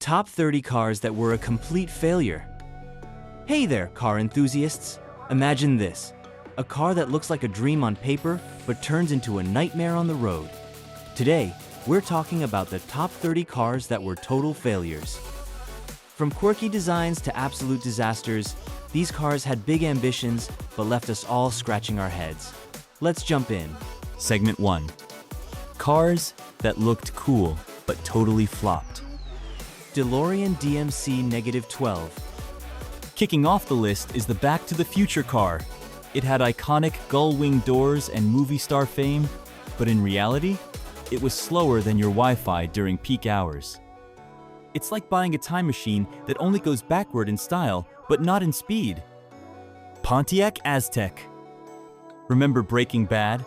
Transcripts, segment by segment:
Top 30 cars that were a complete failure. Hey there, car enthusiasts. Imagine this. A car that looks like a dream on paper, but turns into a nightmare on the road. Today, we're talking about the top 30 cars that were total failures. From quirky designs to absolute disasters, these cars had big ambitions, but left us all scratching our heads. Let's jump in. Segment 1. Cars that looked cool, but totally flopped. DeLorean DMC-12. Kicking off the list is the Back to the Future car. It had iconic gull-wing doors and movie star fame, but in reality, it was slower than your Wi-Fi during peak hours. It's like buying a time machine that only goes backward in style, but not in speed. Pontiac Aztek. Remember Breaking Bad?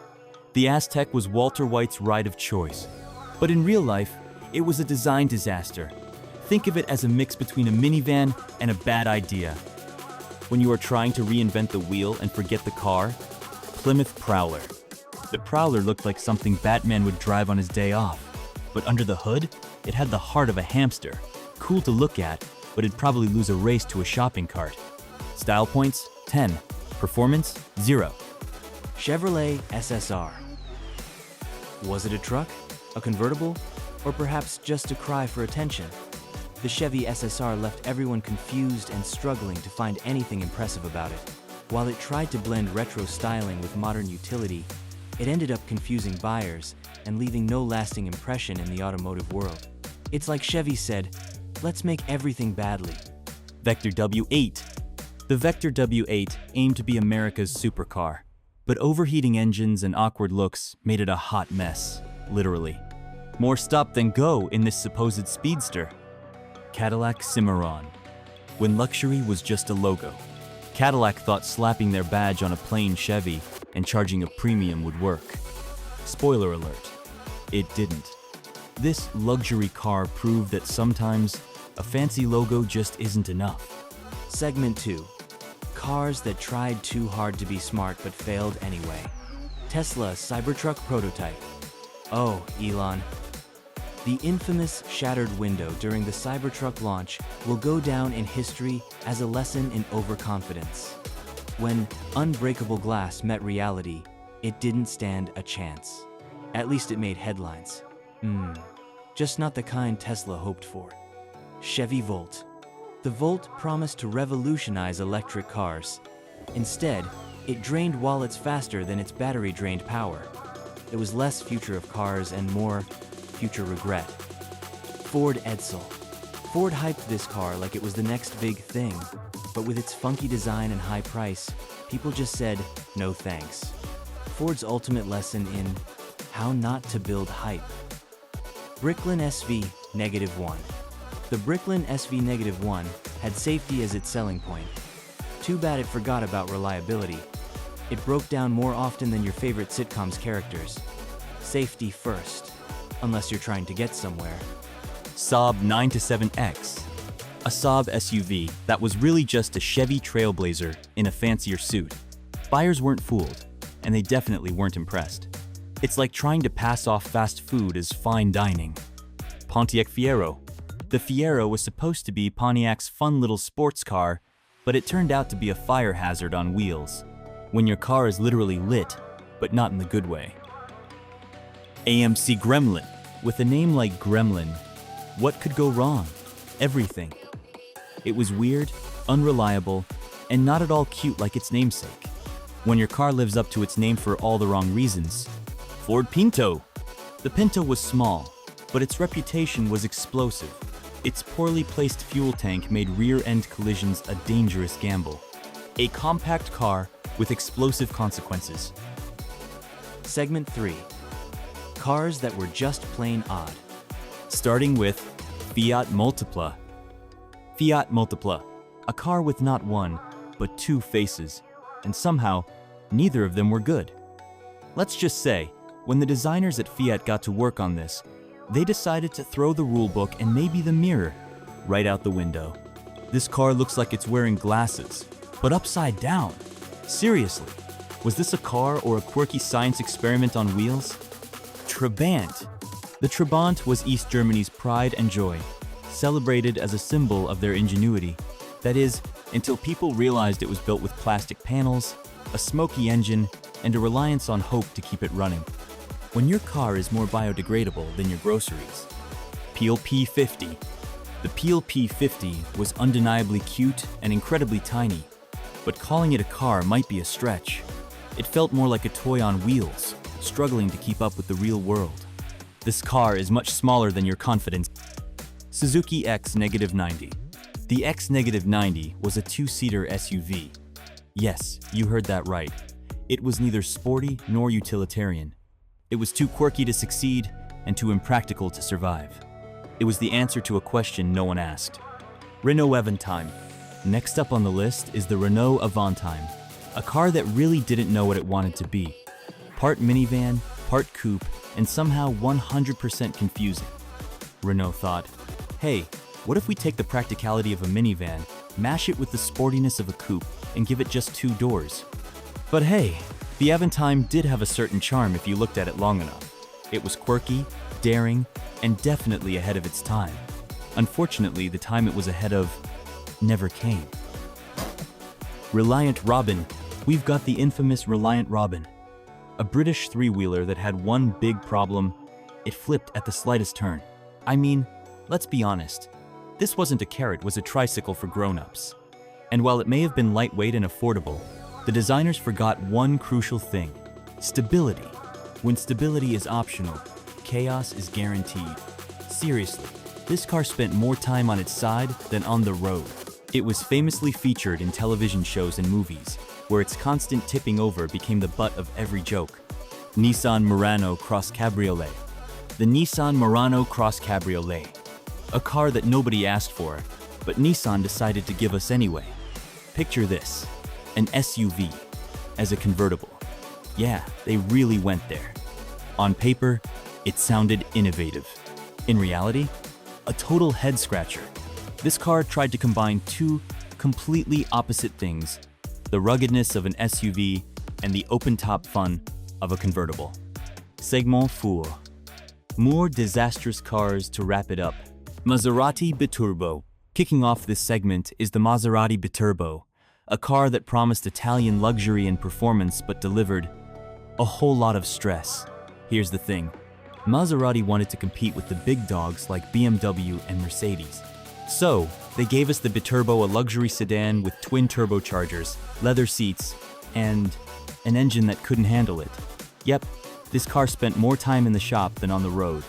The Aztek was Walter White's ride of choice. But in real life, it was a design disaster. Think of it as a mix between a minivan and a bad idea. When you are trying to reinvent the wheel and forget the car, Plymouth Prowler. The Prowler looked like something Batman would drive on his day off. But under the hood, it had the heart of a hamster. Cool to look at, but it'd probably lose a race to a shopping cart. Style points, 10. Performance, 0. Chevrolet SSR. Was it a truck, a convertible, or perhaps just a cry for attention? The Chevy SSR left everyone confused and struggling to find anything impressive about it. While it tried to blend retro styling with modern utility, it ended up confusing buyers and leaving no lasting impression in the automotive world. It's like Chevy said, let's make everything badly. Vector W8. The Vector W8 aimed to be America's supercar, but overheating engines and awkward looks made it a hot mess, literally. More stop than go in this supposed speedster. Cadillac Cimarron. When luxury was just a logo, Cadillac thought slapping their badge on a plain Chevy and charging a premium would work. Spoiler alert, it didn't. This luxury car proved that sometimes a fancy logo just isn't enough. Segment 2. Cars that tried too hard to be smart but failed anyway. Tesla Cybertruck prototype. Oh, Elon. The infamous shattered window during the Cybertruck launch will go down in history as a lesson in overconfidence. When unbreakable glass met reality, it didn't stand a chance. At least it made headlines. Just not the kind Tesla hoped for. Chevy Volt. The Volt promised to revolutionize electric cars. Instead, it drained wallets faster than its battery drained power. There was less future of cars and more future regret. Ford Edsel. Ford hyped this car like it was the next big thing, but with its funky design and high price, people just said, no thanks. Ford's ultimate lesson in how not to build hype. Bricklin SV-1. The Bricklin SV-1 had safety as its selling point. Too bad it forgot about reliability. It broke down more often than your favorite sitcom's characters. Safety first, unless you're trying to get somewhere. Saab 9-7X. A Saab SUV that was really just a Chevy Trailblazer in a fancier suit. Buyers weren't fooled, and they definitely weren't impressed. It's like trying to pass off fast food as fine dining. Pontiac Fiero. The Fiero was supposed to be Pontiac's fun little sports car, but it turned out to be a fire hazard on wheels, when your car is literally lit, but not in the good way. AMC Gremlin. With a name like Gremlin, what could go wrong? Everything. It was weird, unreliable, and not at all cute like its namesake. When your car lives up to its name for all the wrong reasons. Ford Pinto. The Pinto was small, but its reputation was explosive. Its poorly placed fuel tank made rear-end collisions a dangerous gamble. A compact car with explosive consequences. Segment 3. Cars that were just plain odd. Starting with Fiat Multipla. Fiat Multipla, a car with not one, but two faces, and somehow, neither of them were good. Let's just say, when the designers at Fiat got to work on this, they decided to throw the rulebook and maybe the mirror right out the window. This car looks like it's wearing glasses, but upside down. Seriously, was this a car or a quirky science experiment on wheels? Trabant. The Trabant was East Germany's pride and joy. celebrated as a symbol of their ingenuity. That is, until people realized it was built with plastic panels, a smoky engine, and a reliance on hope to keep it running. When your car is more biodegradable than your groceries. Peel P50. The Peel P50 was undeniably cute and incredibly tiny, but calling it a car might be a stretch. It felt more like a toy on wheels, struggling to keep up with the real world. This car is much smaller than your confidence. Suzuki X-90. The X-90 was a two-seater SUV. Yes, you heard that right. It was neither sporty nor utilitarian. It was too quirky to succeed and too impractical to survive. It was the answer to a question no one asked. Renault Avantime. Next up on the list is the Renault Avantime, a car that really didn't know what it wanted to be. Part minivan, part coupe, and somehow 100% confusing. Renault thought, hey, what if we take the practicality of a minivan, mash it with the sportiness of a coupe, and give it just 2 doors? But hey, the Avantime did have a certain charm if you looked at it long enough. It was quirky, daring, and definitely ahead of its time. Unfortunately, the time it was ahead of never came. Reliant Robin. We've got the infamous Reliant Robin. A British three-wheeler that had one big problem: it flipped at the slightest turn. I mean, let's be honest. This wasn't a carrot, it was a tricycle for grown-ups. And while it may have been lightweight and affordable, the designers forgot one crucial thing: stability. When stability is optional, chaos is guaranteed. Seriously, this car spent more time on its side than on the road. It was famously featured in television shows and movies, where its constant tipping over became the butt of every joke. Nissan Murano Cross Cabriolet. The Nissan Murano Cross Cabriolet. A car that nobody asked for, but Nissan decided to give us anyway. Picture this: an SUV as a convertible. Yeah, they really went there. On paper, it sounded innovative. In reality, a total head-scratcher. This car tried to combine two completely opposite things: the ruggedness of an SUV and the open-top fun of a convertible. Segment four. More disastrous cars to wrap it up. Maserati Biturbo. Kicking off this segment is the Maserati Biturbo, a car that promised Italian luxury and performance but delivered a whole lot of stress. Here's the thing: Maserati wanted to compete with the big dogs like BMW and Mercedes. So, they gave us the Biturbo, a luxury sedan with twin turbochargers, leather seats, and an engine that couldn't handle it. Yep, this car spent more time in the shop than on the road.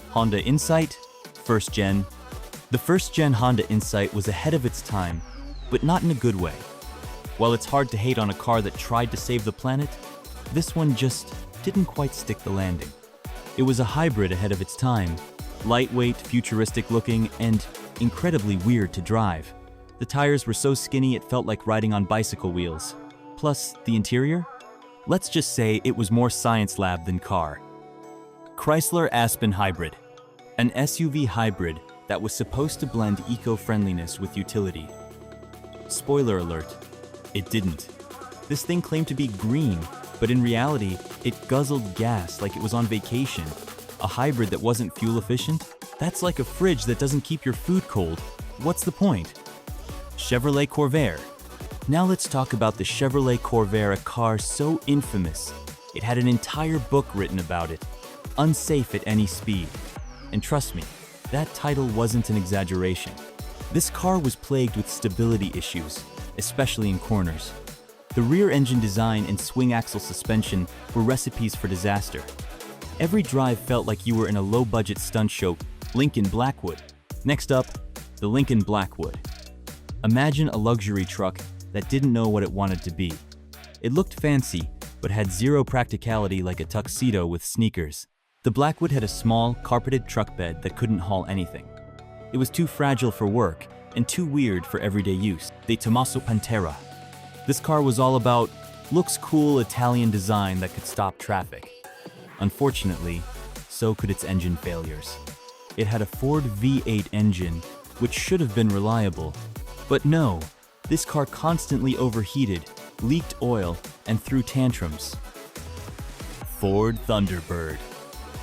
Honda Insight, first gen. The first gen Honda Insight was ahead of its time, but not in a good way. While it's hard to hate on a car that tried to save the planet, this one just didn't quite stick the landing. It was a hybrid ahead of its time, lightweight, futuristic looking, and incredibly weird to drive. The tires were so skinny it felt like riding on bicycle wheels. Plus, the interior? Let's just say it was more science lab than car. Chrysler Aspen Hybrid. An SUV hybrid that was supposed to blend eco-friendliness with utility. Spoiler alert, it didn't. This thing claimed to be green, but in reality, it guzzled gas like it was on vacation. A hybrid that wasn't fuel efficient? That's like a fridge that doesn't keep your food cold. What's the point? Chevrolet Corvair. Now let's talk about the Chevrolet Corvair, a car so infamous. It had an entire book written about it. Unsafe at any speed. And trust me, that title wasn't an exaggeration. This car was plagued with stability issues, especially in corners. The rear engine design and swing axle suspension were recipes for disaster. Every drive felt like you were in a low-budget stunt show. Lincoln Blackwood. Next up, the Lincoln Blackwood. Imagine a luxury truck that didn't know what it wanted to be. It looked fancy, but had zero practicality, like a tuxedo with sneakers. The Blackwood had a small, carpeted truck bed that couldn't haul anything. It was too fragile for work and too weird for everyday use. The Tommaso Pantera. This car was all about looks cool Italian design that could stop traffic. Unfortunately, so could its engine failures. It had a Ford V8 engine, which should have been reliable. But no, this car constantly overheated, leaked oil, and threw tantrums. Ford Thunderbird.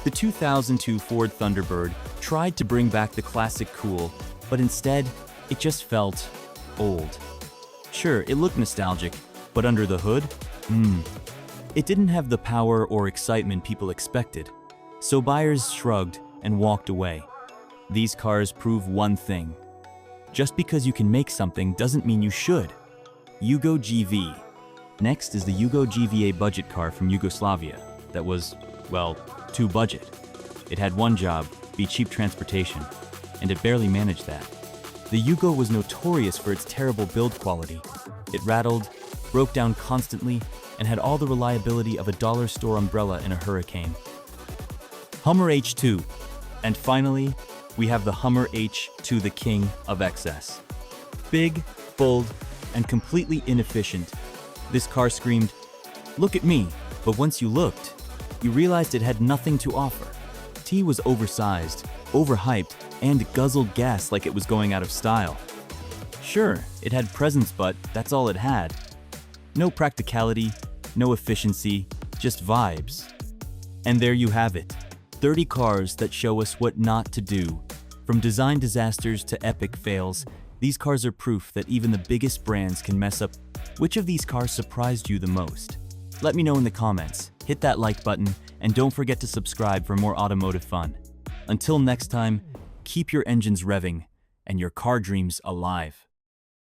The 2002 Ford Thunderbird tried to bring back the classic cool, but instead, it just felt old. Sure, it looked nostalgic, but under the hood? It didn't have the power or excitement people expected, so buyers shrugged and walked away. These cars prove one thing. Just because you can make something doesn't mean you should. Yugo GV. Next is the Yugo GVA budget car from Yugoslavia that was, well, too budget. It had one job, be cheap transportation, and it barely managed that. The Yugo was notorious for its terrible build quality. It rattled, broke down constantly, and had all the reliability of a dollar store umbrella in a hurricane. Hummer H2. And finally, we have the Hummer H2, the king of excess. Big, bold, and completely inefficient, this car screamed, "Look at me," but once you looked, you realized it had nothing to offer. T was oversized, overhyped, and guzzled gas like it was going out of style. Sure, it had presence, but that's all it had. No practicality, no efficiency, just vibes. And there you have it, 30 cars that show us what not to do. From design disasters to epic fails, these cars are proof that even the biggest brands can mess up. Which of these cars surprised you the most? Let me know in the comments, hit that like button, and don't forget to subscribe for more automotive fun. Until next time, keep your engines revving and your car dreams alive.